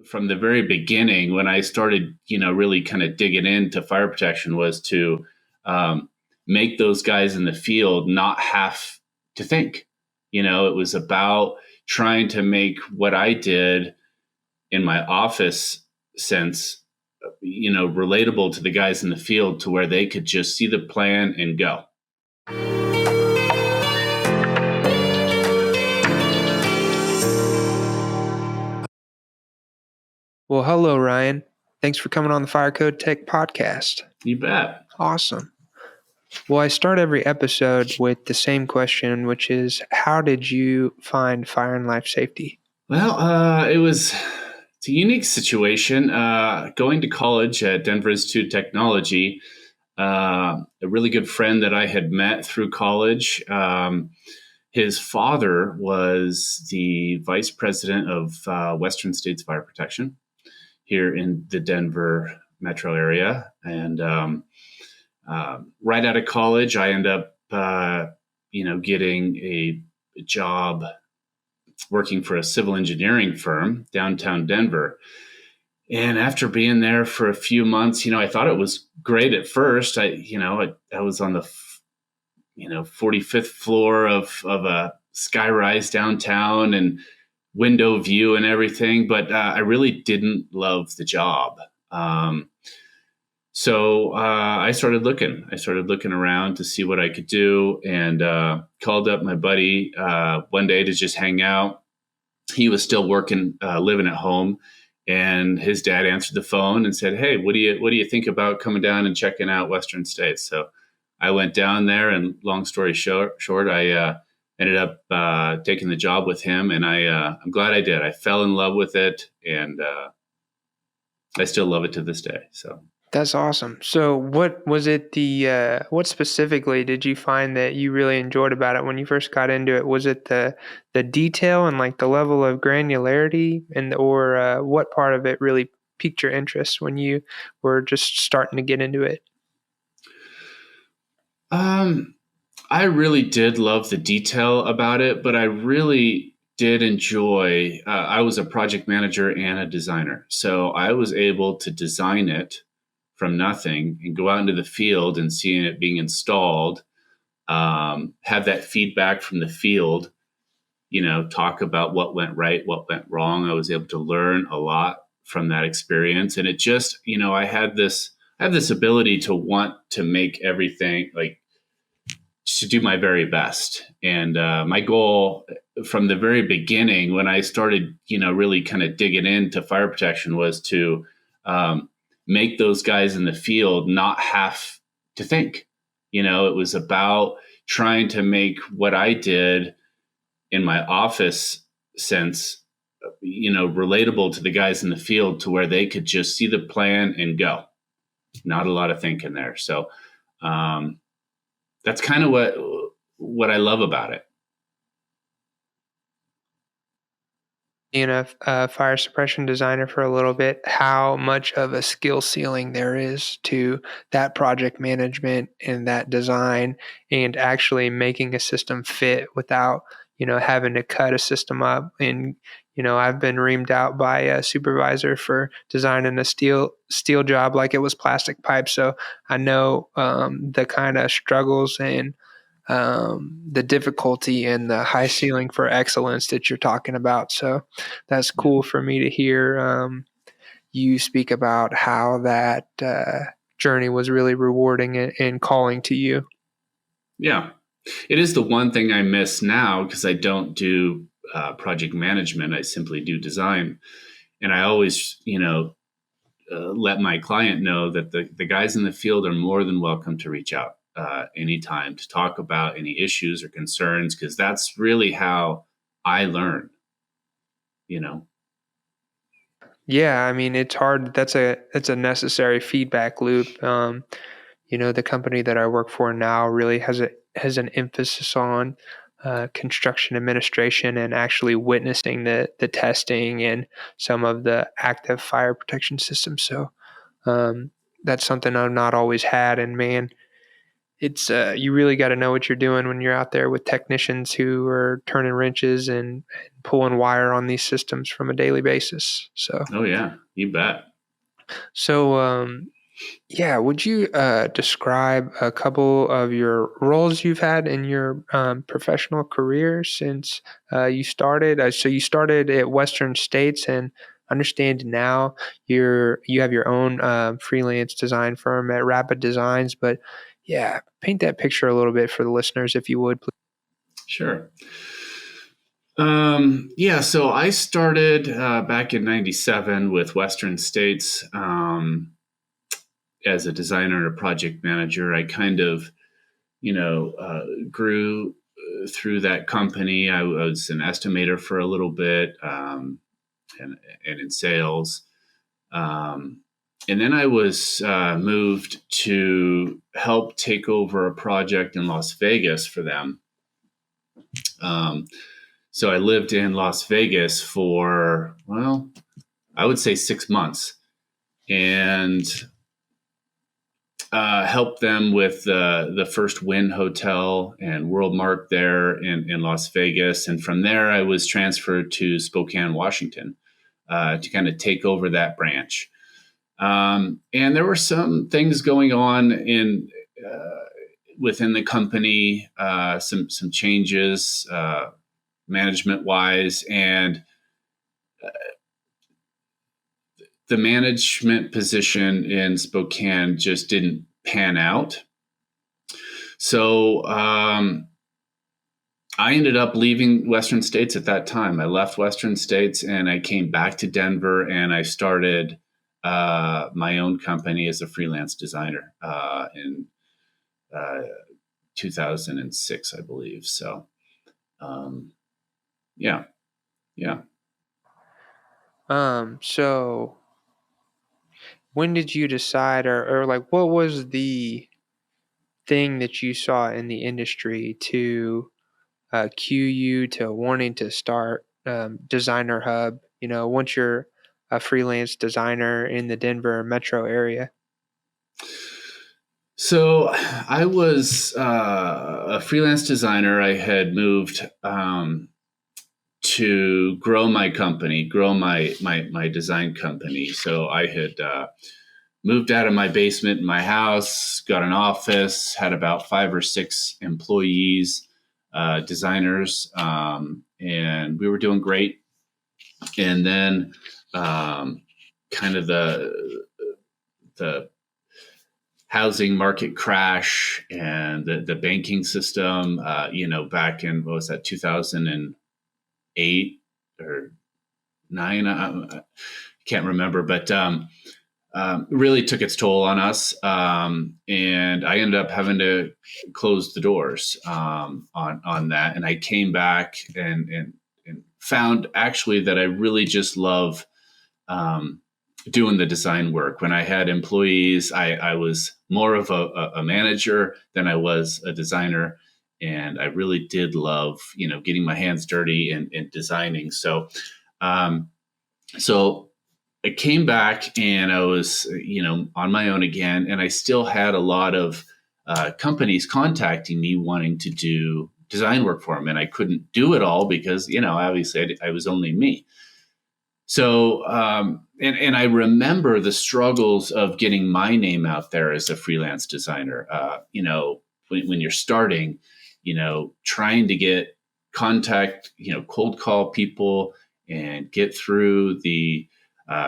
from the very beginning when I started, really kind of digging into fire protection was to um, make those guys in the field not have to think. It was about trying to make what I did in my office sense, relatable to the guys in the field to where they could just see the plan and go. Well, hello, Ryan. Thanks for coming on the Fire Code Tech podcast. You bet. Awesome. Well, I start every episode with the same question, which is, how did you find fire and life safety? Well, it's a unique situation. Going to college at Denver Institute of Technology, a really good friend that I had met through college. His father was the vice president of Western States Fire Protection here in the Denver metro area. And right out of college, I end up, getting a job working for a civil engineering firm downtown Denver. And after being there for a few months, I thought it was great at first. I was on the 45th floor of a skyrise downtown and window view and everything, but I really didn't love the job. So I started looking. I started looking around to see what I could do, and called up my buddy one day to just hang out. He was still working, living at home, and his dad answered the phone and said, "Hey, what do you think about coming down and checking out Western States?" So I went down there, and long story short, I ended up taking the job with him, and I'm glad I did. I fell in love with it, and I still love it to this day. So. That's awesome. So what was it what specifically did you find that you really enjoyed about it when you first got into it? Was it the detail and like the level of granularity, or what part of it really piqued your interest when you were just starting to get into it? I really did love the detail about it, but I really did enjoy, I was a project manager and a designer. So I was able to design it from nothing and go out into the field and seeing it being installed, have that feedback from the field, talk about what went right, what went wrong. I was able to learn a lot from that experience. And it just, I have this ability to want to make everything, like, to do my very best. And my goal from the very beginning, when I started, really kind of digging into fire protection, was to make those guys in the field not have to think. It was about trying to make what I did in my office sense, relatable to the guys in the field to where they could just see the plan and go. Not a lot of thinking there. So that's kind of what I love about it. Being a fire suppression designer for a little bit, how much of a skill ceiling there is to that project management and that design and actually making a system fit without, having to cut a system up. And, I've been reamed out by a supervisor for designing a steel job like it was plastic pipe. So I know the kind of struggles and the difficulty and the high ceiling for excellence that you're talking about. So that's cool for me to hear you speak about how that journey was really rewarding and calling to you. Yeah, it is the one thing I miss now because I don't do project management. I simply do design. And I always, let my client know that the guys in the field are more than welcome to reach out anytime to talk about any issues or concerns, because that's really how I learn, Yeah, I mean, it's hard. That's a necessary feedback loop. The company that I work for now really has an emphasis on construction administration and actually witnessing the testing and some of the active fire protection systems. So that's something I've not always had. And man, it's you really got to know what you're doing when you're out there with technicians who are turning wrenches and pulling wire on these systems from a daily basis. Oh yeah, you bet. So yeah, would you describe a couple of your roles you've had in your professional career since you started? So you started at Western States, and understand now you have your own freelance design firm at Rapid Designs. But yeah, paint that picture a little bit for the listeners, if you would, please. Sure. Yeah, so I started back in '97 with Western States as a designer and a project manager. I kind of, grew through that company. I was an estimator for a little bit, and in sales. Um, and then I was moved to help take over a project in Las Vegas for them. Um, so I lived in Las Vegas for, well, I would say 6 months, and helped them with the first Wynn Hotel and World Mark there in Las Vegas. And from there, I was transferred to Spokane, Washington, to kind of take over that branch. And there were some things going on in within the company, some changes management wise, and the management position in Spokane just didn't pan out. So I ended up leaving Western States at that time. I left Western States and I came back to Denver, and I started my own company as a freelance designer in uh, 2006, I believe. So, um, yeah, yeah. So when did you decide, or like, what was the thing that you saw in the industry to cue you to wanting to start Designer Hub? Once you're a freelance designer in the Denver metro area. So I was a freelance designer. I had moved to grow my company, grow my design company. So I had moved out of my basement in my house, got an office, had about 5 or 6 employees, designers, and we were doing great. And then kind of the housing market crash and the banking system, back in, what was that, 2008 or nine? I can't remember, but really took its toll on us. And I ended up having to close the doors on that. And I came back and found actually that I really just love doing the design work. When I had employees, I was more of a manager than I was a designer. And I really did love, getting my hands dirty and designing. Um, so I came back and I was, on my own again. And I still had a lot of companies contacting me wanting to do design work for them. And I couldn't do it all because, obviously I was only me. So, and I remember the struggles of getting my name out there as a freelance designer. When you're starting, trying to get contact, cold call people and get through the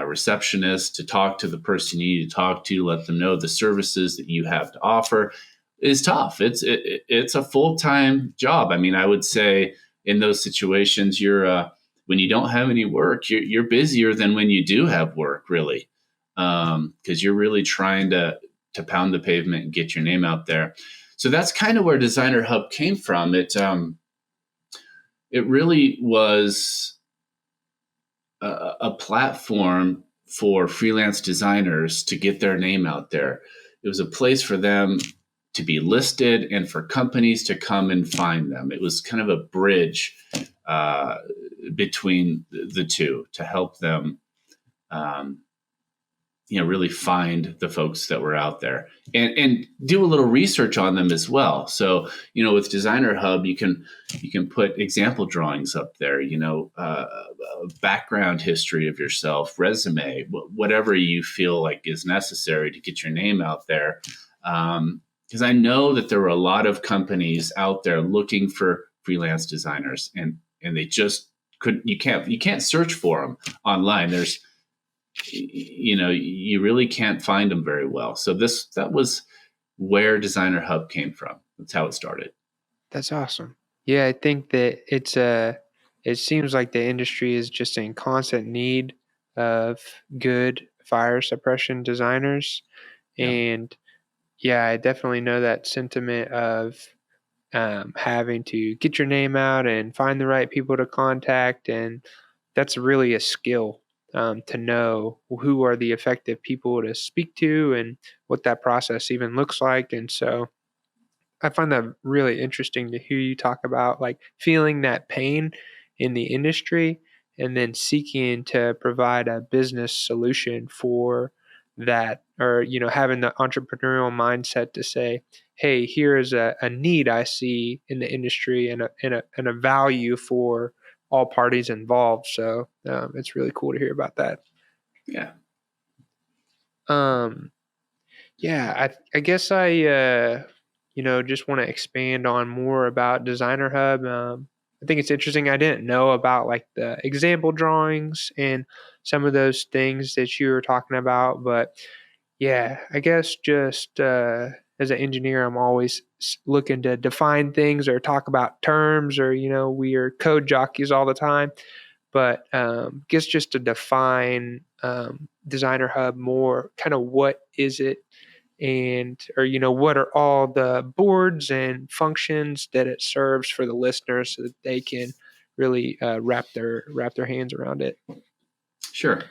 receptionist to talk to the person you need to talk to, let them know the services that you have to offer is tough. It's a full-time job. I mean, I would say in those situations, when you don't have any work, you're busier than when you do have work, really, because you're really trying to pound the pavement and get your name out there. So that's kind of where Designer Hub came from. It really was a platform for freelance designers to get their name out there. It was a place for them to be listed and for companies to come and find them. It was kind of a bridge between the two to help them really find the folks that were out there and do a little research on them as well. So, with Designer Hub, you can put example drawings up there, background history of yourself, resume, whatever you feel like is necessary to get your name out there. Because I know that there were a lot of companies out there looking for freelance designers, and they just couldn't. You can't search for them online. You really can't find them very well. So that was where Designer Hub came from. That's how it started. That's awesome. Yeah, I think that it seems like the industry is just in constant need of good fire suppression designers. Yeah. And yeah, I definitely know that sentiment of having to get your name out and find the right people to contact. And that's really a skill, to know who are the effective people to speak to and what that process even looks like. And so I find that really interesting to hear you talk about like feeling that pain in the industry and then seeking to provide a business solution for that, or having the entrepreneurial mindset to say, hey, here is a need I see in the industry, and a value for all parties involved. So it's really cool to hear about that. Yeah. um, Yeah, I guess just want to expand on more about Designer Hub. I think it's interesting. I didn't know about like the example drawings and some of those things that you were talking about, but yeah, I guess just as an engineer, I'm always looking to define things or talk about terms, or we are code jockeys all the time. But guess just to define Designer Hub more, kind of what is it, and or what are all the boards and functions that it serves for the listeners so that they can really wrap their hands around it. Sure.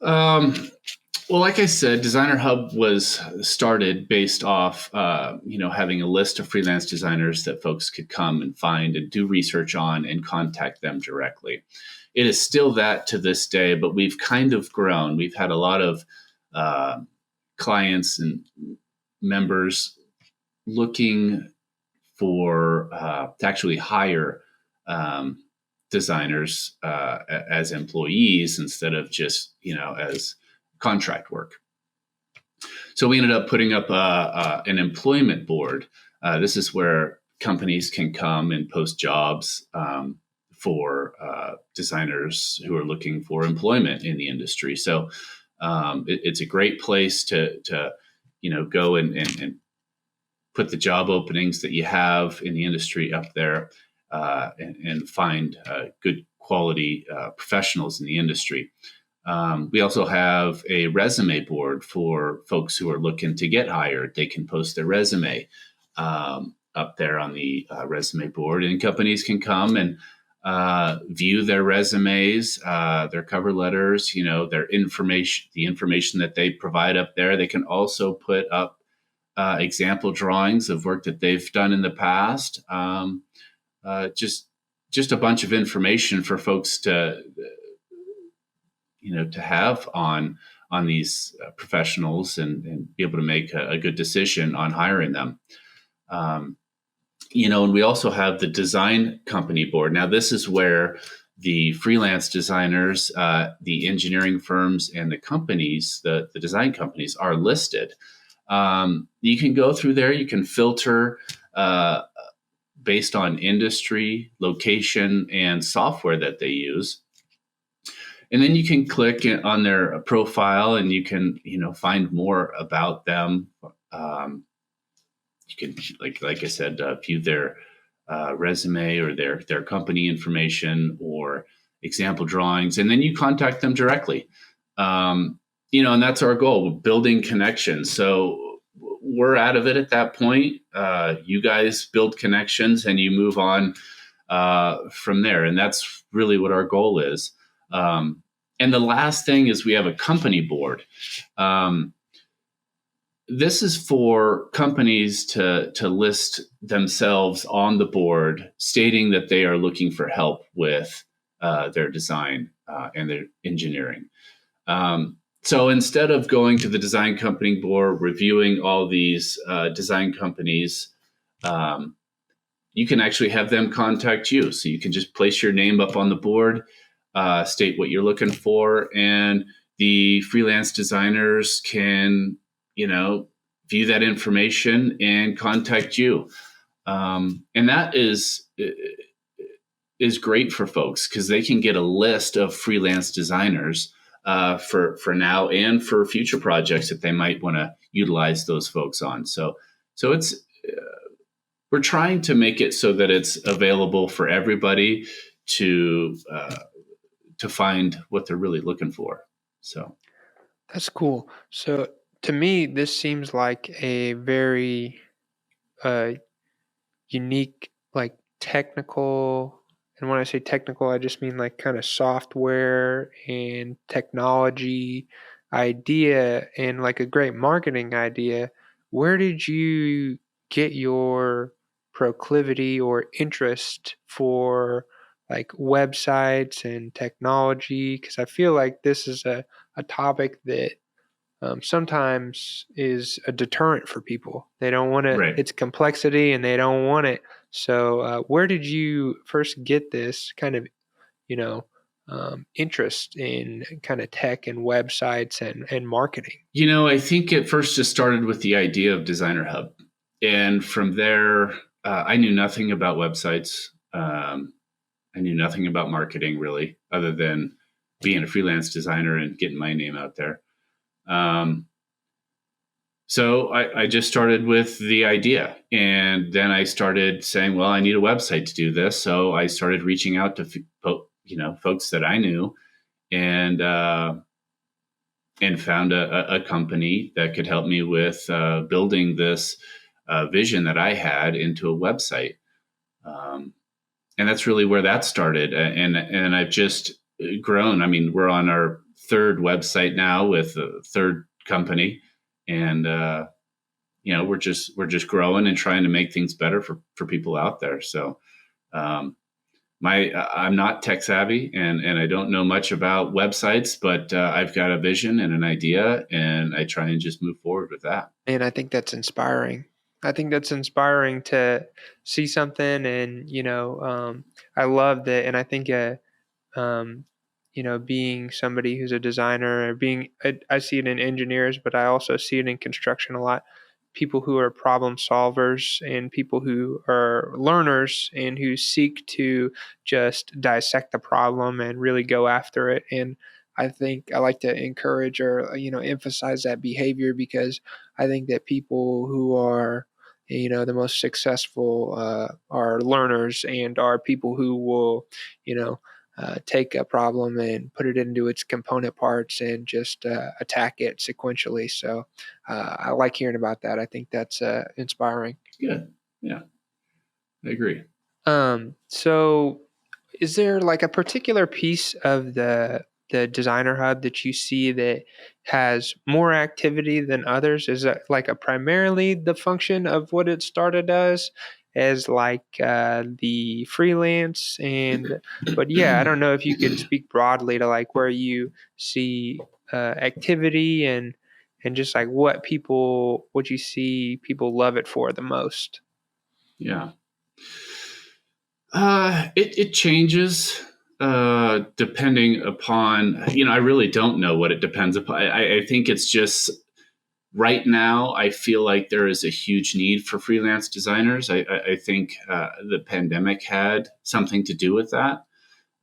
Well, like I said, Designer Hub was started based off, having a list of freelance designers that folks could come and find and do research on and contact them directly. It is still that to this day, but we've kind of grown. We've had a lot of clients and members looking for to actually hire designers as employees instead of just as contract work. So we ended up putting up an employment board. This is where companies can come and post jobs for designers who are looking for employment in the industry. So it's a great place to go and put the job openings that you have in the industry up there, and find good quality professionals in the industry. We also have a resume board for folks who are looking to get hired. They can post their resume up there on the resume board, and companies can come and view their resumes, their cover letters, their information, the information that they provide up there. They can also put up example drawings of work that they've done in the past. Just a bunch of information for folks to have on these professionals, and be able to make a good decision on hiring them. And we also have the design company board. Now, this is where the freelance designers, the engineering firms, and the companies, the design companies, are listed. You can go through there. You can filter based on industry, location, and software that they use. And then you can click on their profile, and you can, find more about them. You can, like I said, view their resume or their company information or example drawings, and then you contact them directly. And that's our goal: building connections. So we're out of it at that point. You guys build connections, and you move on from there, and that's really what our goal is. And the last thing is we have a company board. This is for companies to list themselves on the board, stating that they are looking for help with their design and their engineering. So instead of going to the design company board, reviewing all these design companies, um, you can actually have them contact you. So you can just place your name up on the board, state what you're looking for, and the freelance designers can, you know, view that information and contact you. And that is great for folks because they can get a list of freelance designers for now and for future projects that they might want to utilize those folks on. So it's we're trying to make it so that it's available for everybody to find what they're really looking for. So That's cool. So to me, this seems like a very uh, unique, like technical. And when I say technical, I just mean like kind of software and technology idea and like a great marketing idea. Where did you get your proclivity or interest for like websites and technology? Because I feel like this is a topic that sometimes is a deterrent for people. They don't want to, right. it's complexity and they don't want it. So, where did you first get this kind of, you know, interest in kind of tech and websites and marketing? I think it first just started with the idea of Designer Hub. And from there, I knew nothing about websites. I knew nothing about marketing really, other than being a freelance designer and getting my name out there. Um, so I just started with the idea. And then I started saying, well, I need a website to do this. So I started reaching out to, folks that I knew and and found a company that could help me with building this vision that I had into a website. Um, and that's really where that started. And I've just grown. I mean, we're on our third website now with a third company, and we're just growing and trying to make things better for people out there. So um, I'm not tech savvy and I don't know much about websites, but I've got a vision and an idea, and I try and just move forward with that. And I think that's inspiring. I think that's inspiring to see something and, I love that. And I think, um, being somebody who's a designer or I see it in engineers, but I also see it in construction a lot. People who are problem solvers and people who are learners and who seek to just dissect the problem and really go after it. And I think I like to encourage or, emphasize that behavior because I think that people who are, the most successful are learners and are people who will, take a problem and put it into its component parts and just attack it sequentially. So I like hearing about that. I think that's inspiring. Good. Yeah, I agree. So is there like a particular piece of the designer hub that you see that has more activity than others? Is that like a primarily the function of what it started as like the freelance and but yeah, I don't know if you could speak broadly to like where you see activity and just like what you see people love it for the most. Yeah. It changes depending upon, I really don't know what it depends upon. I think it's just right now, I feel like there is a huge need for freelance designers. I think the pandemic had something to do with that.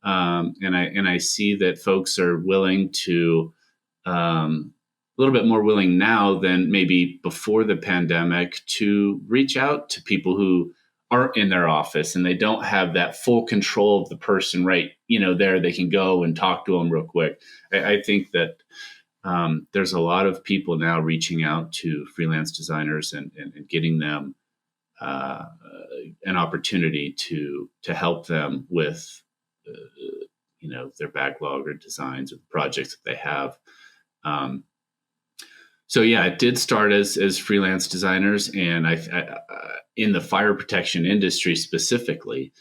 And I see that folks are willing to, a little bit more willing now than maybe before the pandemic to reach out to people who aren't in their office and they don't have that full control of the person right there. They can go and talk to them real quick. I think that there's a lot of people now reaching out to freelance designers and getting them uh, an opportunity to help them with their backlog or designs or projects that they have. Um, so yeah, it did start as freelance designers, and I in the fire protection industry specifically,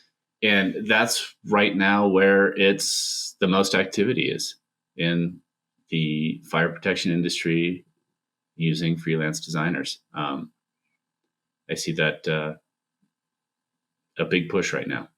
and that's right now where it's the most activity is in the fire protection industry using freelance designers. I see that a big push right now.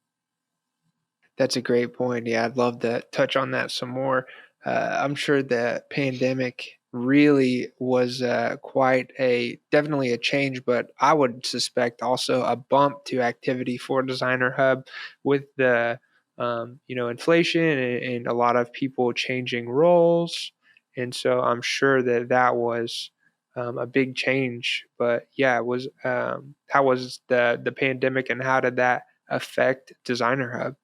That's a great point. Yeah, I'd love to touch on that some more. I'm sure the pandemic really was quite a definitely a change, but I would suspect also a bump to activity for Designer Hub with the inflation and a lot of people changing roles, and so I'm sure that that was a big change. But yeah, it was how was the pandemic and how did that affect Designer Hub?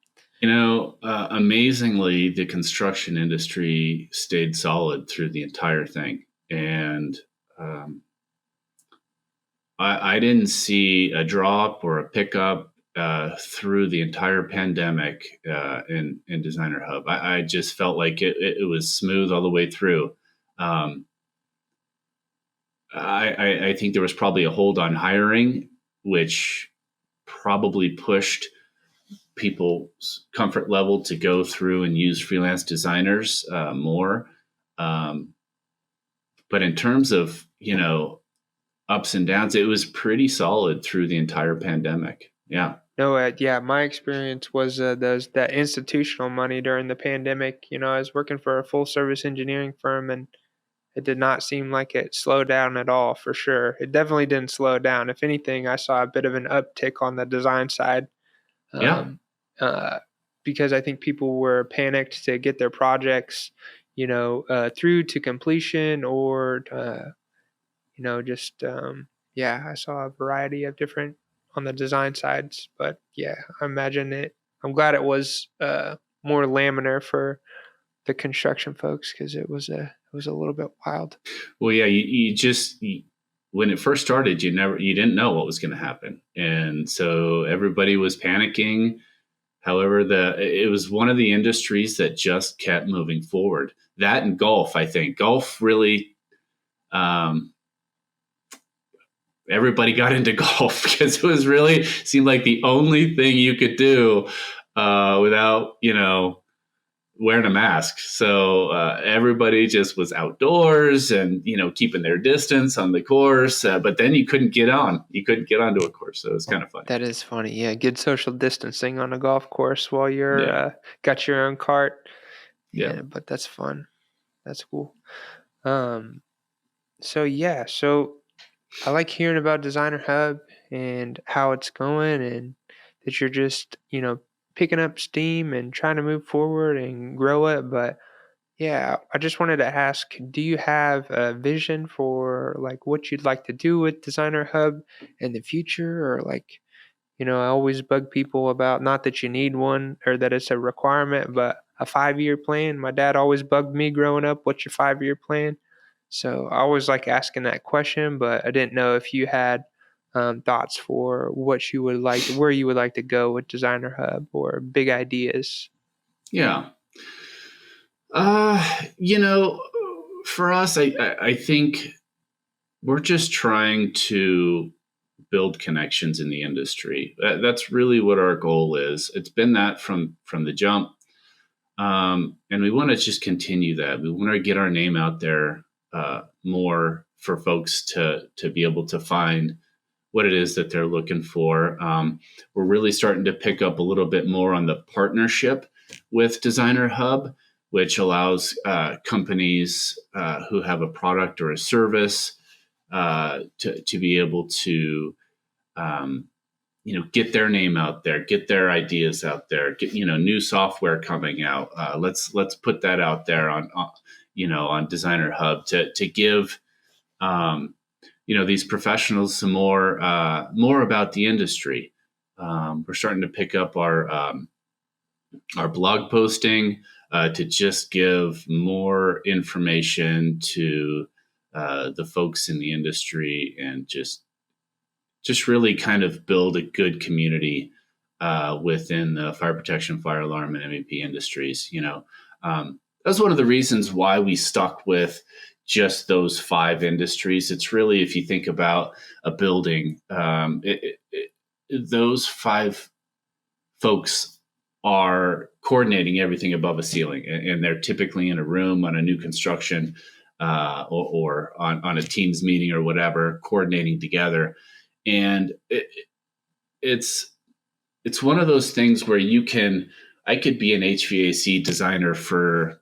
Amazingly, the construction industry stayed solid through the entire thing. And um, I didn't see a drop or a pickup through the entire pandemic in Designer Hub. I just felt like it was smooth all the way through. Um, I think there was probably a hold on hiring, which probably pushed people's comfort level to go through and use freelance designers more. Um, but in terms of, ups and downs, it was pretty solid through the entire pandemic. Yeah. No, yeah, my experience was those that institutional money during the pandemic. I was working for a full service engineering firm, and it did not seem like it slowed down at all. For sure, it definitely didn't slow down. If anything, I saw a bit of an uptick on the design side, Yeah. um, uh, because I think people were panicked to get their projects, through to completion or just yeah, I saw a variety of different on the design sides, but yeah, I imagine it. I'm glad it was more laminar for the construction folks because it was a little bit wild. Well, yeah, when it first started, you didn't know what was going to happen. And so everybody was panicking. However, it was one of the industries that just kept moving forward. That and golf, I think. Golf really, um, everybody got into golf because it was really seemed like the only thing you could do without, wearing a mask. So everybody just was outdoors and, keeping their distance on the course. But then you couldn't get on. You couldn't get onto a course. So it was kind of funny. That is funny. Yeah, good social distancing on a golf course while you're Yeah. got your own cart. Yeah. Yeah, but that's fun. That's cool. Um, so yeah, so I like hearing about Designer Hub and how it's going and that you're just, picking up steam and trying to move forward and grow it. But yeah, I just wanted to ask, do you have a vision for like what you'd like to do with Designer Hub in the future? Or like, I always bug people about not that you need one or that it's a requirement, but a 5-year plan. My dad always bugged me growing up, what's your 5-year plan? So I always like asking that question, but I didn't know if you had thoughts for what you would like, where you would like to go with Designer Hub or big ideas. Yeah. Uh, you know, for us, I think we're just trying to build connections in the industry. That's really what our goal is. It's been that from the jump, and we want to just continue that. We want to get our name out there more for folks to be able to find what it is that they're looking for. We're really starting to pick up a little bit more on the partnership with Designer Hub, which allows companies who have a product or a service to be able to um, get their name out there, get their ideas out there, get new software coming out. Let's put that out there on Designer Hub to give these professionals some more about the industry. We're starting to pick up our blog posting to just give more information to the folks in the industry and just really kind of build a good community within the fire protection, fire alarm, and MEP industries. That's one of the reasons why we stuck with just those 5 industries. It's really, if you think about a building, those 5 folks are coordinating everything above a ceiling, and they're typically in a room on a new construction, or on a Teams meeting or whatever, coordinating together. And it's it's one of those things where I could be an HVAC designer for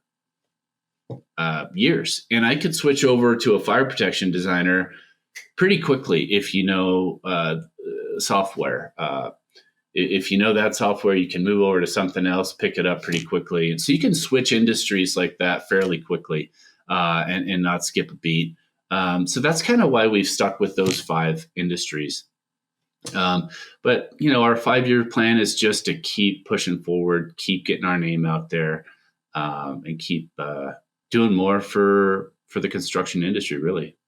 years, and I could switch over to a fire protection designer pretty quickly if you know software. If you know that software, you can move over to something else, pick it up pretty quickly. And so you can switch industries like that fairly quickly, and not skip a beat. So that's kind of why we've stuck with those 5 industries. But our 5-year plan is just to keep pushing forward, keep getting our name out there, and keep doing more for the construction industry. Really,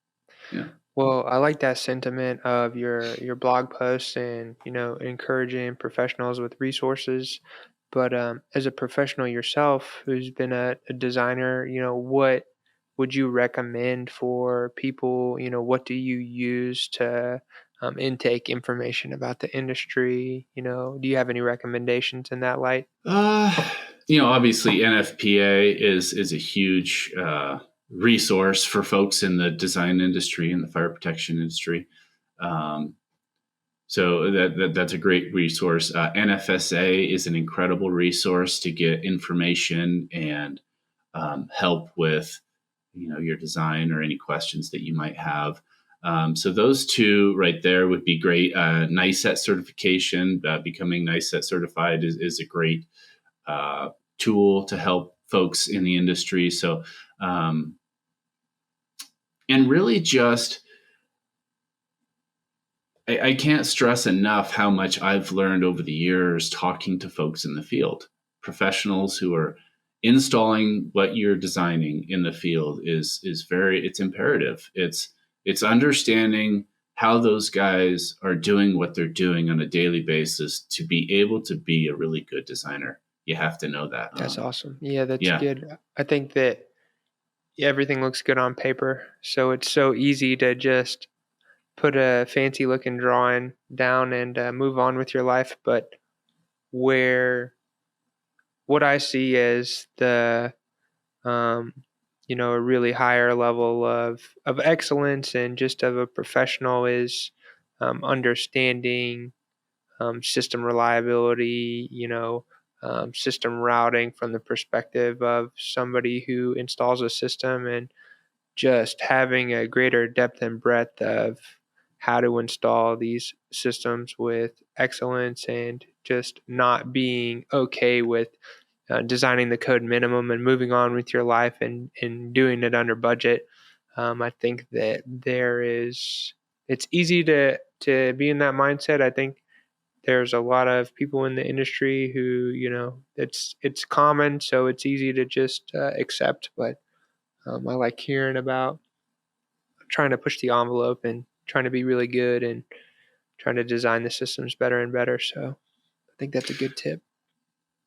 yeah. Well, I like that sentiment of your blog posts and encouraging professionals with resources. But as a professional yourself, who's been a designer, what would you recommend for people? What do you use to intake information about the industry? Do you have any recommendations in that light? Obviously NFPA is a huge resource for folks in the design industry and the fire protection industry. So that's a great resource. NFSA is an incredible resource to get information and help with your design or any questions that you might have. So those 2 right there would be great. NICET certification, becoming NICET certified is a great tool to help folks in the industry. So, and really just, I can't stress enough how much I've learned over the years talking to folks in the field, professionals who are installing what you're designing in the field it's imperative. It's understanding how those guys are doing what they're doing on a daily basis to be able to be a really good designer. You have to know that. That's awesome. Yeah, that's Yeah. good. I think that everything looks good on paper, so it's so easy to just put a fancy looking drawing down and move on with your life. But where what I see as the um, a really higher level of excellence and just of a professional is understanding system reliability, system routing from the perspective of somebody who installs a system, and just having a greater depth and breadth of how to install these systems with excellence, and just not being okay with designing the code minimum and moving on with your life and doing it under budget. I think that it's easy to be in that mindset. I think there's a lot of people in the industry who, it's common, so it's easy to just accept. But I like hearing about trying to push the envelope and trying to be really good and trying to design the systems better and better. So I think that's a good tip.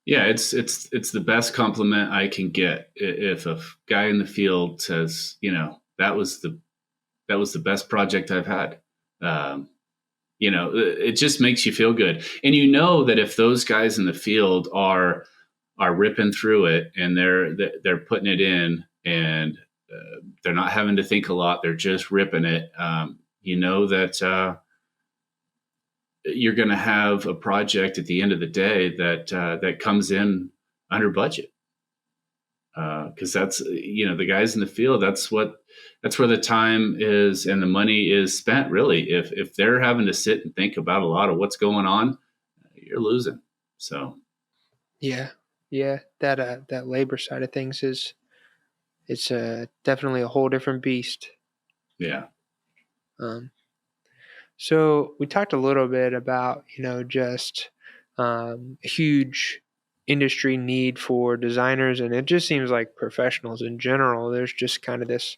Yeah, it's the best compliment I can get if a guy in the field says, that was the best project I've had. It just makes you feel good, and that if those guys in the field are ripping through it and they're putting it in, and they're not having to think a lot, they're just ripping it. That you're going to have a project at the end of the day that comes in under budget, because that's the guys in the field. That's where the time is and the money is spent. Really, if they're having to sit and think about a lot of what's going on, you're losing. So yeah, that labor side of things it's definitely a whole different beast. Yeah. So we talked a little bit about, just huge industry need for designers, and it just seems like professionals in general, there's just kind of this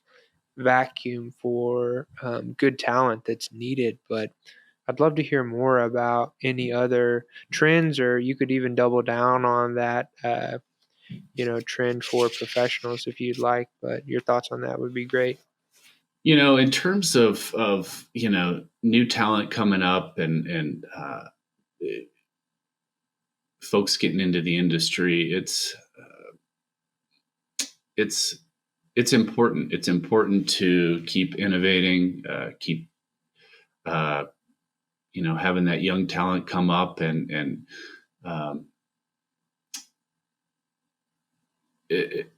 vacuum for good talent that's needed. But I'd love to hear more about any other trends, or you could even double down on that, trend for professionals if you'd like. But your thoughts on that would be great. In terms of new talent coming up, and folks getting into the industry, it's it's important. It's important to keep innovating, keep uh, having that young talent come up, and um, it,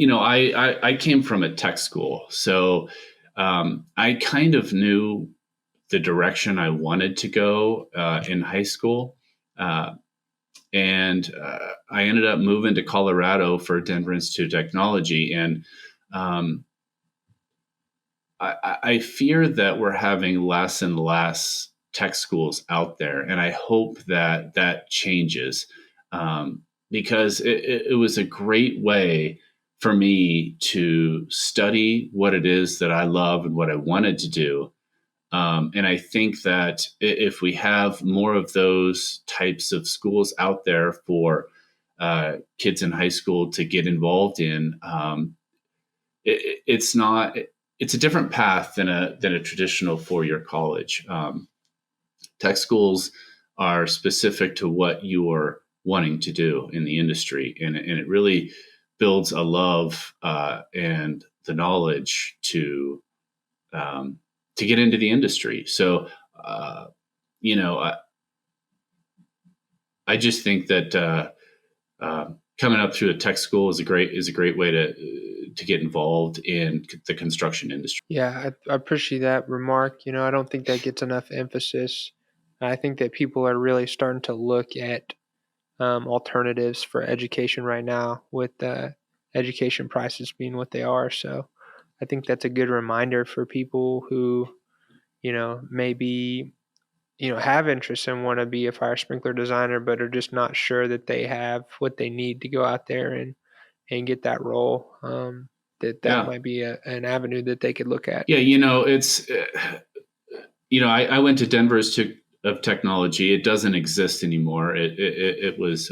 I came from a tech school, so I kind of knew the direction I wanted to go in high school. Uh, and I ended up moving to Colorado for Denver Institute of Technology. And um, I fear that we're having less and less tech schools out there. And I hope that that changes because it was a great way for me to study what it is that I love and what I wanted to do. And I think that if we have more of those types of schools out there for kids in high school to get involved in, it's not. It's a different path than a traditional 4 year college. Tech schools are specific to what you're wanting to do in the industry, and it really builds a love and the knowledge um, to get into the industry. So, uh, you know, I, I just think that coming up through a tech school is a great way to get involved in the construction industry. Yeah, I appreciate that remark. I don't think that gets enough emphasis. I think that people are really starting to look at alternatives for education right now, with education prices being what they are. So I think that's a good reminder for people who, maybe, have interest and want to be a fire sprinkler designer, but are just not sure that they have what they need to go out there and get that role. That Yeah, might be an avenue that they could look at. yeah. It's I went to Denver Institute of Technology. It doesn't exist anymore. It was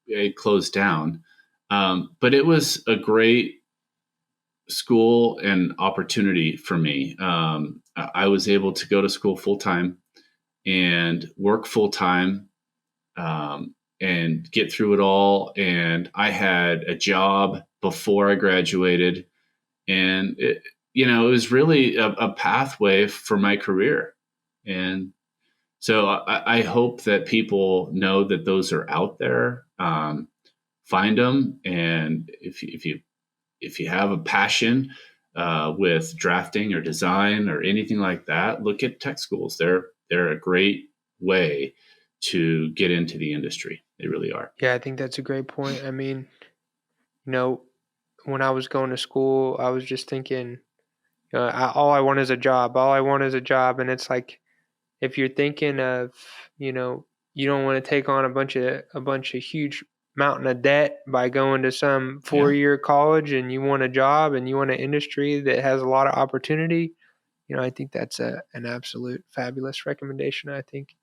it closed down, but it was a great school and opportunity for me. I was able to go to school full time and work full time and get through it all. And I had a job before I graduated, and it was really a pathway for my career. And so I hope that people know that those are out there. Find them, and if you have a passion with drafting or design or anything like that, look at tech schools. They're a great way to get into the industry. They really are. Yeah, I think that's a great point. I mean, you know, when I was going to school, I was just thinking, all I want is a job. All I want is a job. And it's like, if you're thinking of, you don't want to take on a bunch of huge mountain of debt by going to some Yeah. 4-year college, and you want a job and you want an industry that has a lot of opportunity, I think that's an absolute fabulous recommendation. I think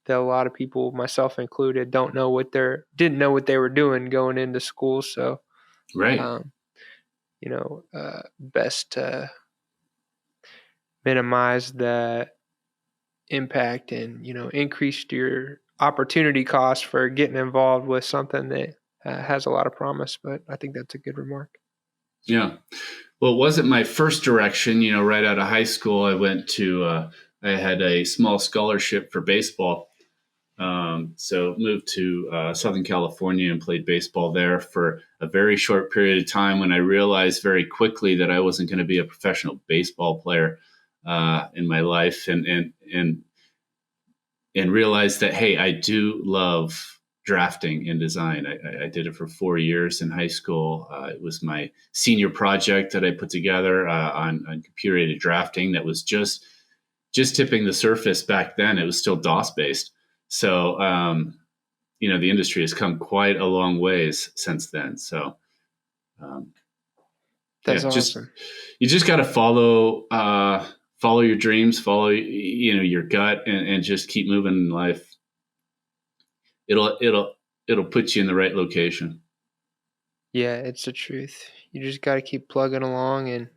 that a lot of people, myself included, didn't know what they were doing going into school. So, Right. um, best to minimize the impact and increase your opportunity cost for getting involved with something that has a lot of promise. But I think that's a good remark. Yeah. Well, it wasn't my first direction. Right out of high school, I had a small scholarship for baseball. So moved to Southern California and played baseball there for a very short period of time when I realized very quickly that I wasn't going to be a professional baseball player in my life, and realized that, hey, I do love drafting and design. I did it for 4 years in high school. It was my senior project that I put together on computer aided drafting that was just tipping the surface back then. It was still DOS based. So, the industry has come quite a long ways since then. So, um, That's yeah, just awesome. you just got to follow your dreams, follow your gut, and just keep moving in life. It'll put you in the right location. Yeah, it's the truth. You just got to keep plugging along. And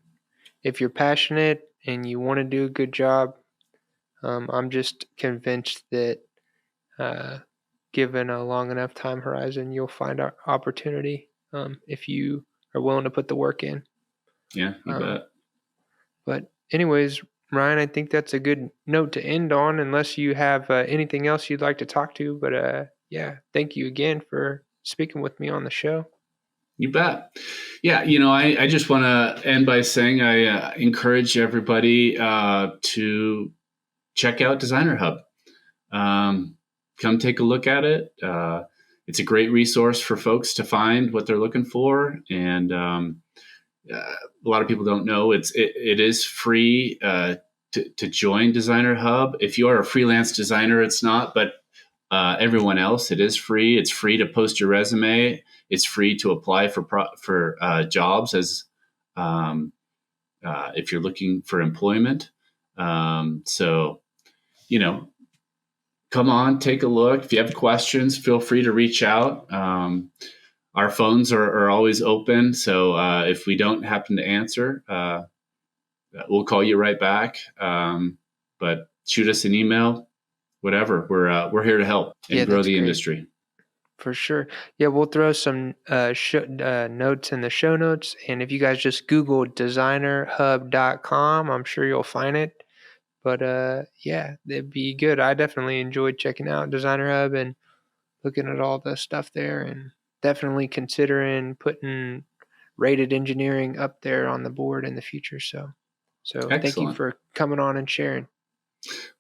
if you're passionate and you want to do a good job, I'm just convinced that given a long enough time horizon, you'll find opportunity if you are willing to put the work in. Yeah, you bet. But anyways, Ryan, I think that's a good note to end on, unless you have anything else you'd like to talk to. But yeah, thank you again for speaking with me on the show. You bet. Yeah, I just want to end by saying I encourage everybody to check out Designer Hub. Come take a look at it. It's a great resource for folks to find what they're looking for, and a lot of people don't know it is free to join Designer Hub. If you are a freelance designer, it's not, but everyone else, it is free. It's free to post your resume. It's free to apply for jobs as if you're looking for employment. So, come on, take a look. If you have questions, feel free to reach out. Our phones are always open. So if we don't happen to answer, we'll call you right back. But shoot us an email, whatever. We're here to help and grow the industry. For sure. Yeah, we'll throw some notes in the show notes. And if you guys just Google designerhub.com, I'm sure you'll find it. But yeah, it'd be good. I definitely enjoyed checking out Designer Hub and looking at all the stuff there, and definitely considering putting rated engineering up there on the board in the future. So thank you for coming on and sharing.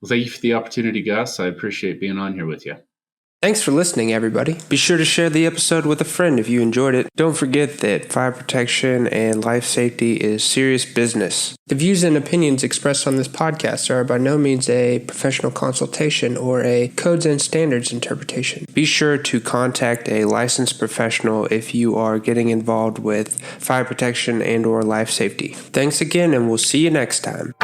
Well, thank you for the opportunity, Gus. I appreciate being on here with you. Thanks for listening, everybody. Be sure to share the episode with a friend if you enjoyed it. Don't forget that fire protection and life safety is serious business. The views and opinions expressed on this podcast are by no means a professional consultation or a codes and standards interpretation. Be sure to contact a licensed professional if you are getting involved with fire protection and or life safety. Thanks again, and we'll see you next time.